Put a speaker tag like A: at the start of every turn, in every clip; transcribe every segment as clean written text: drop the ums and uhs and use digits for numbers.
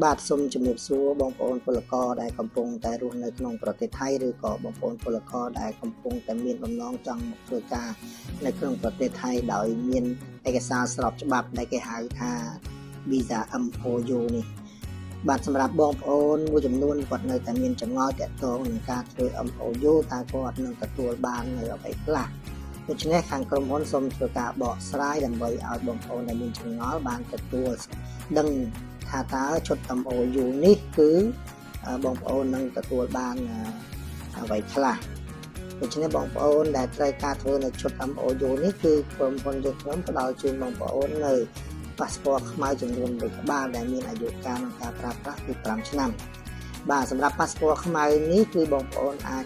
A: បាទសូមជំរាបសួរបងប្អូនពលករដែលកំពុងតែរស់នៅក្នុងប្រទេសថៃឬក៏បងប្អូនពលករដែលកំពុងតែមានបំណងចង់មកធ្វើការនៅក្នុងប្រទេសថៃដោយមានឯកសារស្របច្បាប់ដែលគេហៅថា Visa MOU នេះបាទសម្រាប់បងប្អូនមួយចំនួនគាត់នៅតែមានចម្ងល់ទាក់ទងនឹងការធ្វើ MOU តើគាត់នឹងទទួលបាននៅអ្វីខ្លះដូច្នេះខាងក្រុមហ៊ុនសូមធ្វើការបកស្រាយដើម្បីឲ្យបងប្អូនដែលមានចម្ងល់បានទទួលដឹងថាតើឈុត MOU នេះគឺបងប្អូននឹងទទួលបានអ្វីខ្លះដូច្នេះបងប្អូនដែលត្រូវការធ្វើនៅឈុត MOU នេះគឺក្រុមហ៊ុនយើងខ្ញុំផ្ដល់ជូនបងប្អូននៅប៉ាសពតខ្មៅចំនួន1ក្បាលដែលមានអាយុកាលក្នុងការប្រើប្រាស់គឺ5ឆ្នាំបាទសម្រាប់ប៉ាសពតខ្មៅនេះគឺបងប្អូនអាច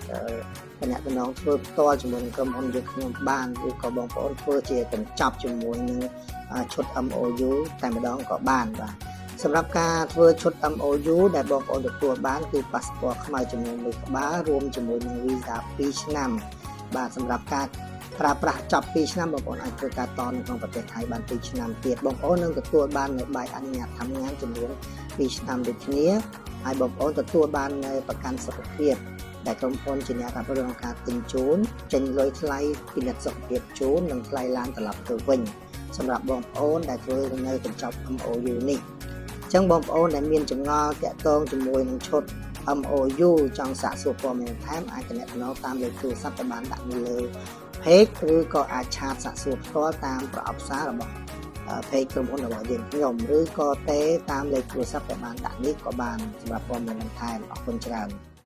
A: តំណងធ្វើផ្ទាល់ជាមួយនឹងក្រុមហ៊ុនយើងខ្ញុំបានឬក៏បងប្អូនធ្វើជាកញ្ចប់ជាមួយនឹងឈុត MOU តែម្ដងក៏បានបាទសម្រាប់ការធ្វើឈុត MOU ដែលបងប្អូនទទួលបានគឺប៉ាសពតខ្មៅចំនួន1ក្បាលរួមជាមួយនឹងវីសា2ឆ្នាំបាទសម្រាប់ការប្រើប្រាស់ចប់2ឆ្នាំបងប្អូនអាចធ្វើការតនៅក្នុងប្រទេសថៃបាន2ឆ្នាំទៀតបងប្អូននឹងទទួលបាននៅបាយអនុញ្ញាតធ្វើងานចំនួន2ឆ្នាំដូចគ្នាហើយបងប្អូនទទួលបាននៅប្រកាន់សុខភាពដែលក្រុមហ៊ុនជាអ្នករ៉ាប់រងការទិញជូនចេញលុយថ្លៃពិនិត្យសុខភាពជូននិងថ្លៃឡានត្រឡប់ទៅវិញសម្រាប់បងប្អូនដែលធ្វើនៅកញ្ចប់ MOU នេះអញ្ចឹងបងប្អូនដែលមានចម្ងល់ទាក់ទងជាមួយនឹងឈុត MOU ចង់សាកសួរព័ត៌មានបន្ថែមអាចទំនាក់ទំនងតាមលេខទូរស័ព្ទដែលបានដាក់នៅលើ page ឬក៏អាចឆាតសាកសួរផ្ទាល់តាមប្រអប់សាររបស់ page ក្រុមហ៊ុនរបស់យើងខ្ញុំឬក៏ទេតាមលេខទូរស័ព្ទដែលបានដាក់នេះក៏បានសម្រាប់ព័ត៌មានបន្ថែមអរគុណច្រើន